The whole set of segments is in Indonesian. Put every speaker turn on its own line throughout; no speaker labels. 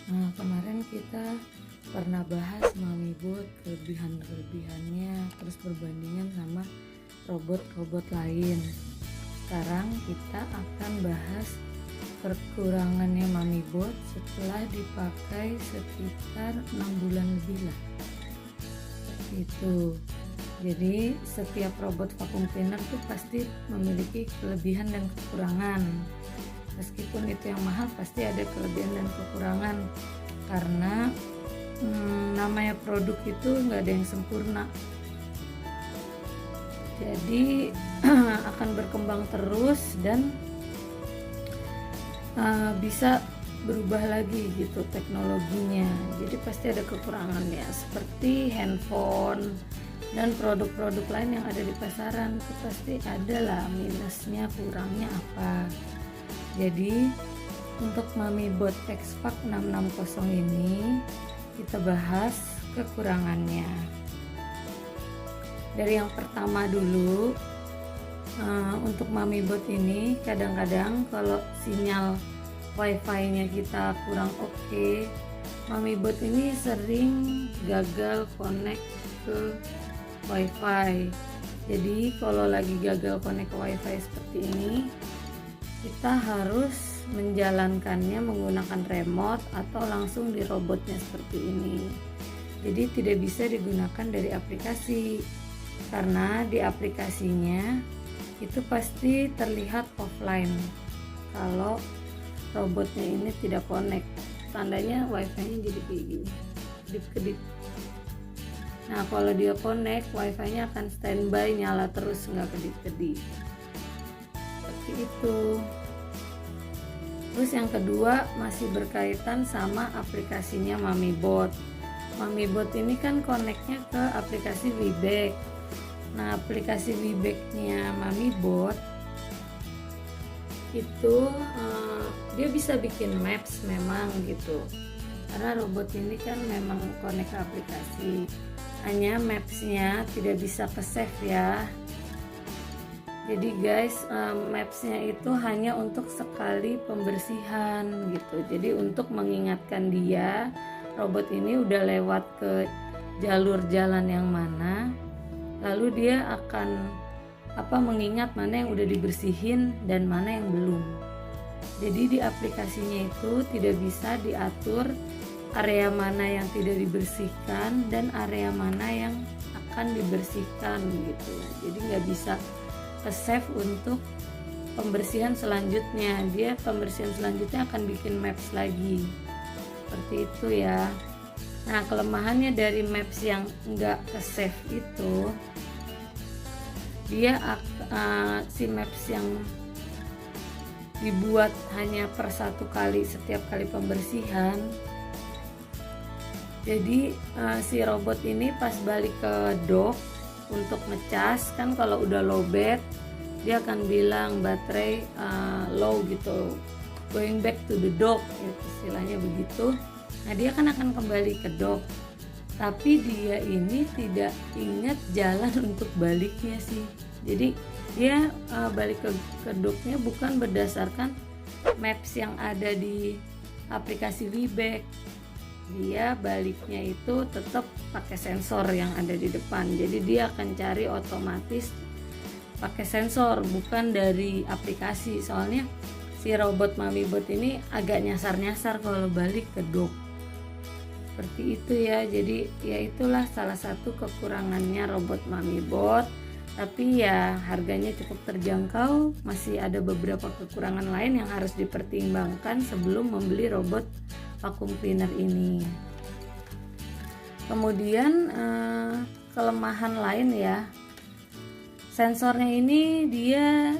Nah, kemarin kita pernah bahas MamiBot, kelebihan-kelebihannya, terus perbandingan sama robot-robot lain. Sekarang kita akan bahas kekurangannya MamiBot setelah dipakai sekitar 6 bulan lebih lah. Itu. Jadi setiap robot vacuum cleaner tuh pasti memiliki kelebihan dan kekurangan. Meskipun itu yang mahal, pasti ada kelebihan dan kekurangan, karena namanya produk itu nggak ada yang sempurna. Jadi akan berkembang terus dan bisa berubah lagi gitu teknologinya. Jadi pasti ada kekurangannya, seperti handphone dan produk-produk lain yang ada di pasaran. Itu pasti ada lah minusnya, kurangnya apa. Jadi untuk MamiBot X-Pack 660 ini kita bahas kekurangannya. Dari yang pertama dulu, untuk MamiBot ini kadang-kadang kalau sinyal wifi-nya kita kurang oke, MamiBot ini sering gagal connect ke wifi. Jadi kalau lagi gagal connect ke wifi seperti ini, kita harus menjalankannya menggunakan remote atau langsung di robotnya seperti ini. Jadi tidak bisa digunakan dari aplikasi, karena di aplikasinya itu pasti terlihat offline kalau robotnya ini tidak connect. Tandanya wifi-nya jadi kayak gini, kedip-kedip. Nah, kalau dia connect, wifi-nya akan standby, nyala terus, nggak kedip-kedip. Seperti itu. Terus yang kedua masih berkaitan sama aplikasinya MamiBot. MamiBot ini kan connect-nya ke aplikasi WeBake. Nah, aplikasi WeBake-nya MamiBot itu dia bisa bikin maps memang gitu. Karena robot ini kan memang connect ke aplikasi. Hanya maps-nya tidak bisa ke save ya. Jadi guys, maps-nya itu hanya untuk sekali pembersihan gitu. Jadi untuk mengingatkan dia, robot ini udah lewat ke jalur jalan yang mana, lalu dia akan mengingat mana yang udah dibersihin dan mana yang belum. Jadi di aplikasinya itu tidak bisa diatur area mana yang tidak dibersihkan dan area mana yang akan dibersihkan gitu. Jadi nggak bisa ke save untuk pembersihan selanjutnya. Dia pembersihan selanjutnya akan bikin maps lagi, seperti itu ya. Nah, kelemahannya dari maps yang nggak ke save itu, dia si maps yang dibuat hanya per satu kali setiap kali pembersihan. Jadi si robot ini pas balik ke dock untuk ngecas, kan kalau udah lowbat dia akan bilang baterai low gitu, going back to the dock, istilahnya begitu. Nah, dia kan akan kembali ke dock, tapi dia ini tidak ingat jalan untuk baliknya sih. Jadi dia balik ke docknya bukan berdasarkan maps yang ada di aplikasi WeBake. Dia baliknya itu tetap pakai sensor yang ada di depan. Jadi dia akan cari otomatis pakai sensor, bukan dari aplikasi. Soalnya si robot MamiBot ini agak nyasar-nyasar kalau balik ke dock. Seperti itu ya. Jadi ya itulah salah satu kekurangannya robot MamiBot. Tapi ya harganya cukup terjangkau. Masih ada beberapa kekurangan lain yang harus dipertimbangkan sebelum membeli robot vacuum cleaner ini. Kemudian kelemahan lain ya, sensornya ini dia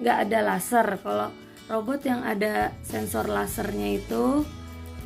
nggak ada laser. Kalau robot yang ada sensor lasernya itu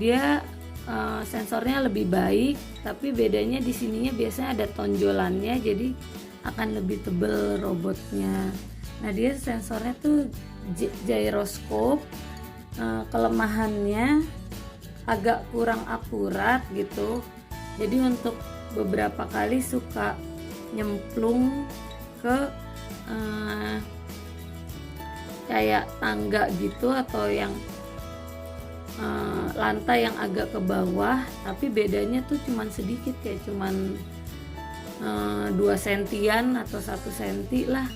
dia sensornya lebih baik, tapi bedanya di sininya biasanya ada tonjolannya, jadi akan lebih tebal robotnya. Nah, dia sensornya tuh gyroscope. Kelemahannya agak kurang akurat gitu. Jadi untuk beberapa kali suka nyemplung ke kayak tangga gitu, atau yang lantai yang agak ke bawah, tapi bedanya tuh cuman sedikit, kayak cuman 2 sentian atau 1 senti lah.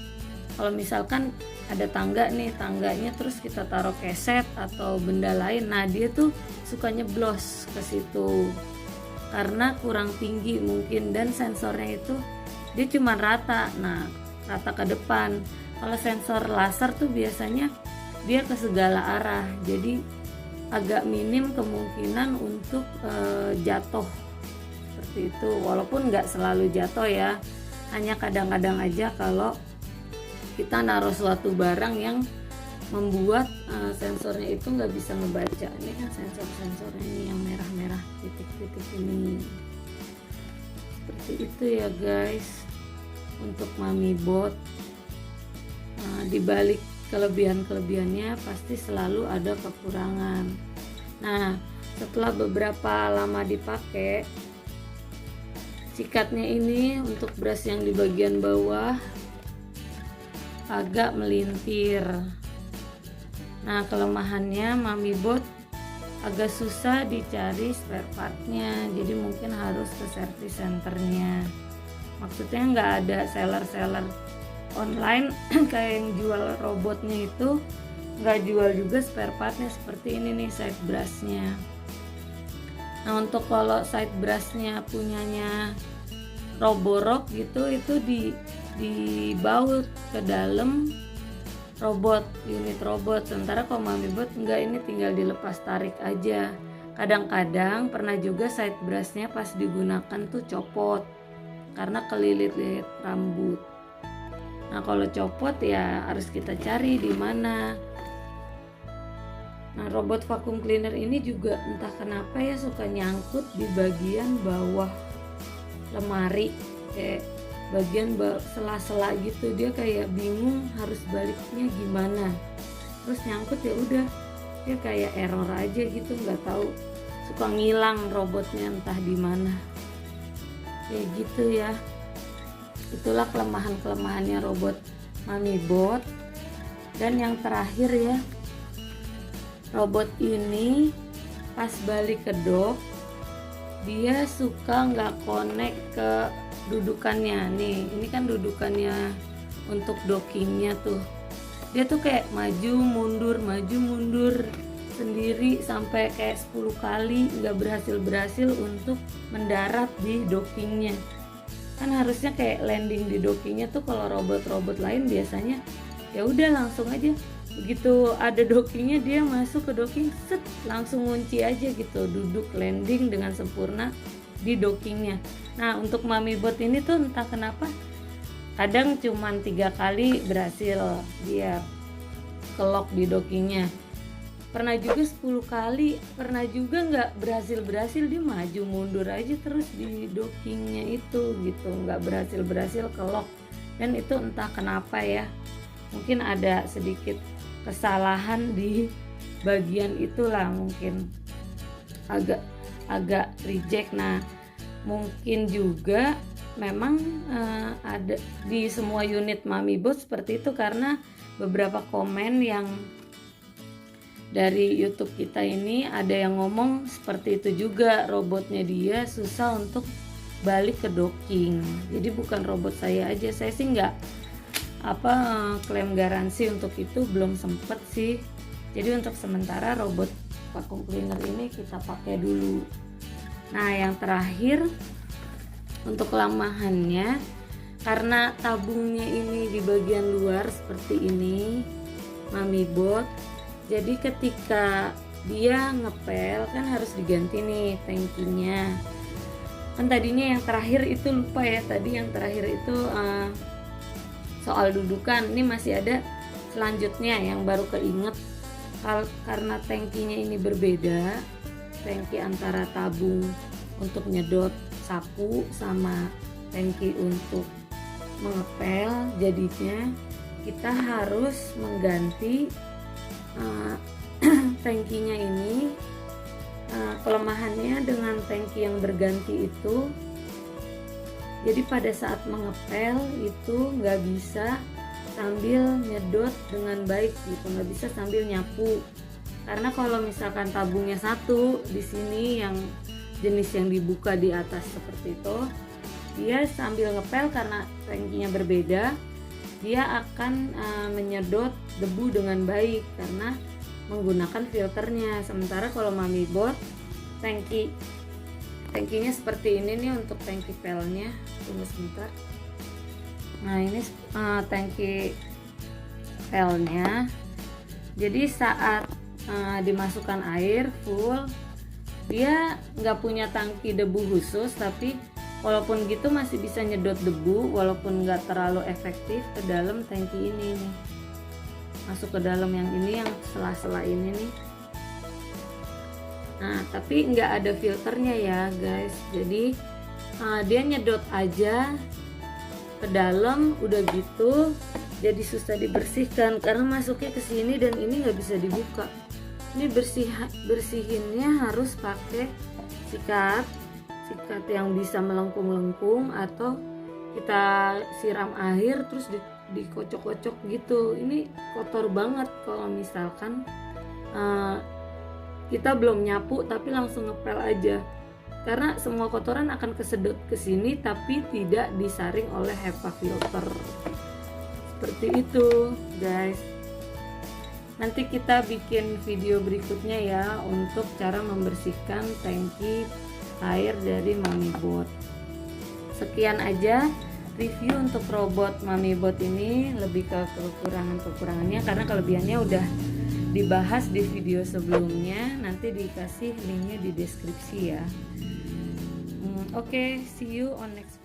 Kalau misalkan ada tangga nih, tangganya terus kita taruh keset atau benda lain, nah dia tuh suka nyeblos ke situ karena kurang tinggi mungkin, dan sensornya itu dia cuma rata, nah rata ke depan. Kalau sensor laser tuh biasanya dia ke segala arah, jadi agak minim kemungkinan untuk jatuh seperti itu, walaupun nggak selalu jatuh ya, hanya kadang-kadang aja kalau kita naruh suatu barang yang membuat sensornya itu nggak bisa ngebaca. Ini kan sensor-sensornya ini yang merah-merah titik-titik ini, seperti itu ya guys untuk MamiBot. Nah, dibalik kelebihan-kelebihannya pasti selalu ada kekurangan. Nah, setelah beberapa lama dipakai, sikatnya ini untuk brush yang di bagian bawah agak melintir. Nah, kelemahannya MamiBot agak susah dicari spare partnya, jadi mungkin harus ke service centernya. Maksudnya nggak ada seller-seller online kayak yang jual robotnya itu, nggak jual juga spare partnya seperti ini nih side brushnya. Nah, untuk kalau side brushnya punyanya Roborock gitu, itu dibaut ke dalam robot, unit robot. Sementara kalau MamiBot enggak, ini tinggal dilepas tarik aja. Kadang-kadang pernah juga side brushnya pas digunakan tuh copot karena kelilit-lilit rambut. Nah, kalau copot ya harus kita cari di mana. Nah, robot vacuum cleaner ini juga entah kenapa ya suka nyangkut di bagian bawah lemari, kayak bagian sela-sela gitu, dia kayak bingung harus baliknya gimana, terus nyangkut ya udah, dia kayak error aja gitu, nggak tahu, suka ngilang robotnya entah di mana, kayak gitu ya. Itulah kelemahan-kelemahannya robot MamiBot. Dan yang terakhir ya, robot ini pas balik ke dock dia suka nggak connect ke dudukannya. Nih, ini kan dudukannya untuk dockingnya tuh, dia tuh kayak maju mundur sendiri sampai kayak 10 kali nggak berhasil untuk mendarat di dockingnya. Kan harusnya kayak landing di dockingnya tuh, kalau robot-robot lain biasanya ya udah langsung aja begitu ada dockingnya dia masuk ke docking, set, langsung kunci aja gitu, duduk landing dengan sempurna di dockingnya. Nah, untuk MamiBot ini tuh entah kenapa kadang cuman 3 kali berhasil dia kelok di dockingnya, pernah juga 10 kali, pernah juga nggak berhasil dia maju mundur aja terus di dockingnya itu gitu, nggak berhasil kelok. Dan itu entah kenapa ya, mungkin ada sedikit kesalahan di bagian itulah, mungkin agak reject. Nah, mungkin juga memang ada di semua unit MamiBot seperti itu, karena beberapa komen yang dari YouTube kita ini ada yang ngomong seperti itu juga, robotnya dia susah untuk balik ke docking. Jadi bukan robot saya aja, saya sih nggak klaim garansi untuk itu, belum sempet sih. Jadi untuk sementara robot vacuum cleaner ini kita pakai dulu. Nah, yang terakhir untuk kelemahannya, karena tabungnya ini di bagian luar seperti ini MamiBot, jadi ketika dia ngepel kan harus diganti nih tangkinya. Kan tadinya yang terakhir itu lupa ya, tadi yang terakhir itu soal dudukan. Ini masih ada selanjutnya yang baru keinget, karena tangkinya ini berbeda, tangki antara tabung untuk nyedot sapu sama tangki untuk mengepel. Jadinya kita harus mengganti tangkinya ini. Kelemahannya dengan tangki yang berganti itu, jadi pada saat mengepel itu nggak bisa sambil nyedot dengan baik gitu, nggak bisa sambil nyapu, Karena kalau misalkan tabungnya satu di sini yang jenis yang dibuka di atas seperti itu, dia sambil ngepel karena tangkinya berbeda, dia akan menyedot debu dengan baik karena menggunakan filternya. Sementara kalau Mamibot tangkinya seperti ini nih untuk tangki pelnya. Tunggu sebentar. Nah ini tangki pelnya. Jadi saat dimasukkan air full, dia nggak punya tangki debu khusus, tapi walaupun gitu masih bisa nyedot debu walaupun nggak terlalu efektif ke dalam tangki ini nih, masuk ke dalam yang ini, yang sela-sela ini nih. Nah tapi nggak ada filternya ya guys, jadi dia nyedot aja ke dalam, udah gitu jadi susah dibersihkan karena masuknya ke sini dan ini nggak bisa dibuka. Ini bersihinnya harus pakai sikat yang bisa melengkung-lengkung, atau kita siram air terus dikocok-kocok gitu. Ini kotor banget kalau misalkan kita belum nyapu tapi langsung ngepel aja, karena semua kotoran akan kesedot ke sini tapi tidak disaring oleh HEPA filter. Seperti itu guys. Nanti kita bikin video berikutnya ya untuk cara membersihkan tangki air dari Mamibot. Sekian aja review untuk robot Mamibot ini, lebih ke kekurangannya karena kelebihannya udah dibahas di video sebelumnya. Nanti dikasih linknya di deskripsi ya. Oke, see you on next